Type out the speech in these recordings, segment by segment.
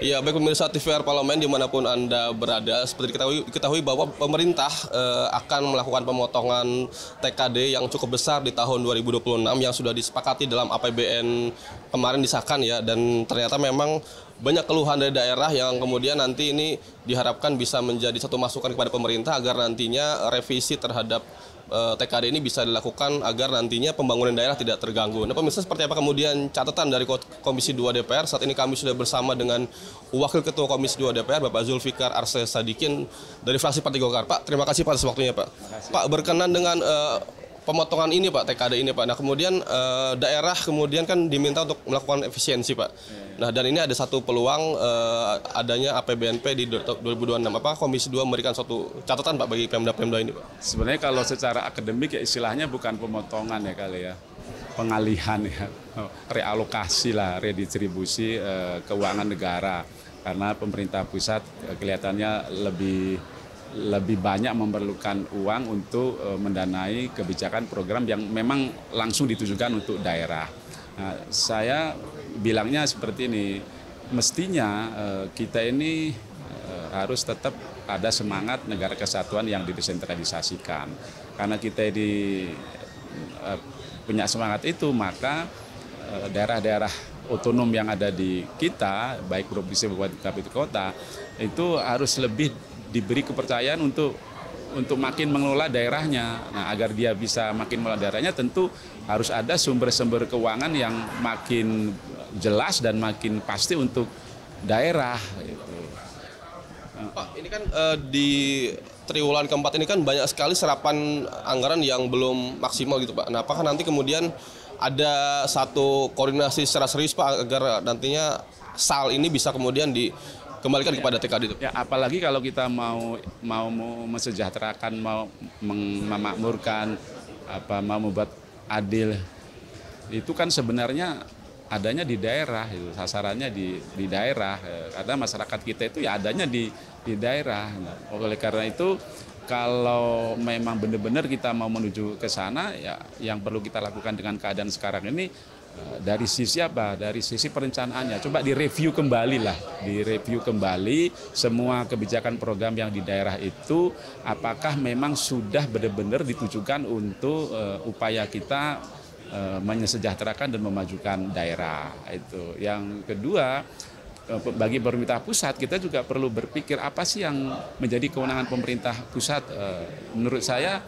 Ya, baik pemirsa TVR Parlemen dimanapun Anda berada, seperti diketahui bahwa pemerintah akan melakukan pemotongan TKD yang cukup besar di tahun 2026 yang sudah disepakati dalam APBN kemarin disahkan ya, dan ternyata memang banyak keluhan dari daerah yang kemudian nanti ini diharapkan bisa menjadi satu masukan kepada pemerintah agar nantinya revisi terhadap TKD ini bisa dilakukan agar nantinya pembangunan daerah tidak terganggu. Nah, pemirsa, seperti apa kemudian catatan dari Komisi 2 DPR? Saat ini kami sudah bersama dengan Wakil Ketua Komisi 2 DPR, Bapak Zulfikar Arse Sadikin dari fraksi Partai Golkar. Pak, terima kasih atas waktunya, Pak. Pak, berkenan dengan pemotongan ini, Pak, TKD ini, Pak. Nah, kemudian daerah kemudian kan diminta untuk melakukan efisiensi, Pak. Nah, dan ini ada satu peluang adanya APBNP di 2026. Apa Komisi 2 memberikan suatu catatan, Pak, bagi Pemda-Pemda ini, Pak? Sebenarnya kalau secara akademik ya istilahnya bukan pemotongan ya kali ya. Pengalihan ya, realokasi lah, redistribusi keuangan negara. Karena pemerintah pusat kelihatannya lebih banyak memerlukan uang untuk mendanai kebijakan program yang memang langsung ditujukan untuk daerah. Nah, saya bilangnya seperti ini, mestinya kita ini harus tetap ada semangat negara kesatuan yang didesentralisasikan. Karena kita punya semangat itu, maka daerah-daerah otonom yang ada di kita, baik provinsi maupun kabupaten kota, itu harus lebih diberi kepercayaan untuk makin mengelola daerahnya. Nah, agar dia bisa makin mengelola daerahnya, tentu harus ada sumber-sumber keuangan yang makin jelas dan makin pasti untuk daerah. Gitu. Pak, ini kan di triwulan keempat ini kan banyak sekali serapan anggaran yang belum maksimal gitu, Pak. Nah, apakah nanti kemudian ada satu koordinasi secara serius, Pak, agar nantinya SAL ini bisa kemudian kembalikan kepada TKD itu? Ya, apalagi kalau kita mau mensejahterakan, mau memakmurkan, mau membuat adil, itu kan sebenarnya adanya di daerah, itu sasarannya di daerah. Karena masyarakat kita itu ya adanya di daerah. Oleh karena itu, kalau memang benar-benar kita mau menuju ke sana, ya yang perlu kita lakukan dengan keadaan sekarang ini, dari sisi apa? Dari sisi perencanaannya. Coba direview kembali lah, direview kembali semua kebijakan program yang di daerah itu, apakah memang sudah benar-benar ditujukan untuk upaya kita mensejahterakan dan memajukan daerah. Itu. Yang kedua, bagi pemerintah pusat kita juga perlu berpikir apa sih yang menjadi kewenangan pemerintah pusat. Menurut saya,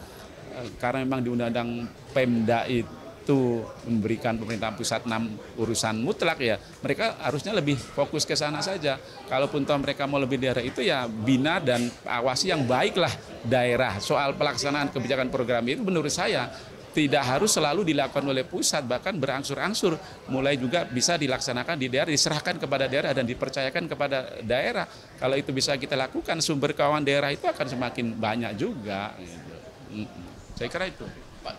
karena memang di Undang-Undang Pemda itu memberikan pemerintah pusat 6 urusan mutlak, ya mereka harusnya lebih fokus ke sana saja. Kalaupun toh mereka mau lebih daerah, itu ya bina dan awasi yang baiklah daerah. Soal pelaksanaan kebijakan program itu menurut saya tidak harus selalu dilakukan oleh pusat, bahkan berangsur-angsur mulai juga bisa dilaksanakan di daerah, diserahkan kepada daerah dan dipercayakan kepada daerah. Kalau itu bisa kita lakukan, sumber keuangan daerah itu akan semakin banyak juga. Saya kira itu.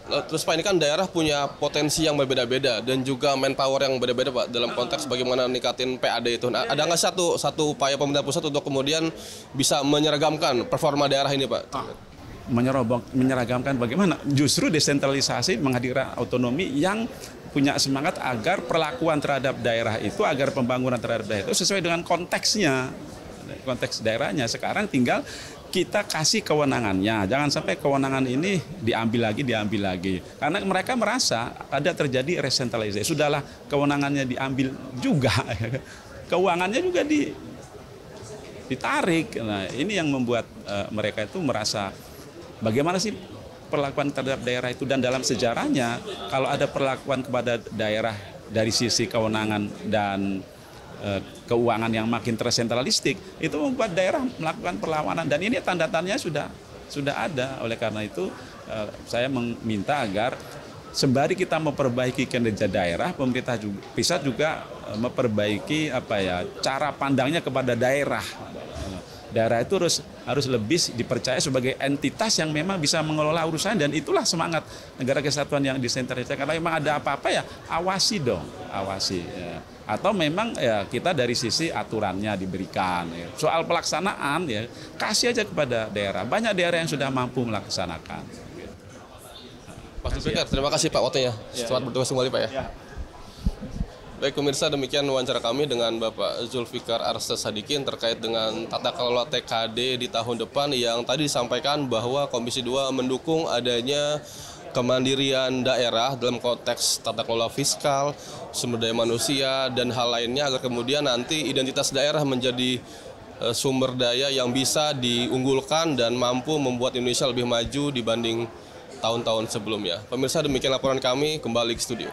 Terus, Pak, ini kan daerah punya potensi yang berbeda-beda dan juga manpower yang berbeda, Pak, dalam konteks bagaimana meningkatin PAD itu. Nah, ada nggak satu upaya pemerintah pusat untuk kemudian bisa menyeragamkan performa daerah ini, Pak? Menyeragamkan bagaimana? Justru desentralisasi menghadirkan otonomi yang punya semangat agar perlakuan terhadap daerah itu, agar pembangunan terhadap daerah itu sesuai dengan konteksnya, konteks daerahnya. Sekarang tinggal kita kasih kewenangannya, jangan sampai kewenangan ini diambil lagi. Karena mereka merasa ada terjadi resentralisasi. Sudahlah, kewenangannya diambil juga, keuangannya juga ditarik. Nah, ini yang membuat mereka itu merasa bagaimana sih perlakuan terhadap daerah itu, dan dalam sejarahnya kalau ada perlakuan kepada daerah dari sisi kewenangan dan keuangan yang makin tersentralistik, itu membuat daerah melakukan perlawanan, dan ini tanda-tandanya sudah ada. Oleh karena itu saya meminta agar sembari kita memperbaiki kinerja daerah, pemerintah pusat juga memperbaiki cara pandangnya kepada daerah. Daerah itu harus lebih dipercaya sebagai entitas yang memang bisa mengelola urusan, dan itulah semangat negara kesatuan yang desentralisasi. Karena memang ada apa-apa ya awasi dong, awasi. Ya. Atau memang ya kita dari sisi aturannya diberikan. Ya. Soal pelaksanaan ya kasih aja kepada daerah. Banyak daerah yang sudah mampu melaksanakan. Pak Zulfikar, terima kasih, Pak, waktunya. Selamat bertugas kembali, Pak, ya. Baik pemirsa, demikian wawancara kami dengan Bapak Zulfikar Arsa Sadikin terkait dengan tata kelola TKD di tahun depan yang tadi disampaikan bahwa Komisi 2 mendukung adanya kemandirian daerah dalam konteks tata kelola fiskal, sumber daya manusia, dan hal lainnya agar kemudian nanti identitas daerah menjadi sumber daya yang bisa diunggulkan dan mampu membuat Indonesia lebih maju dibanding tahun-tahun sebelumnya. Pemirsa, demikian laporan kami, kembali ke studio.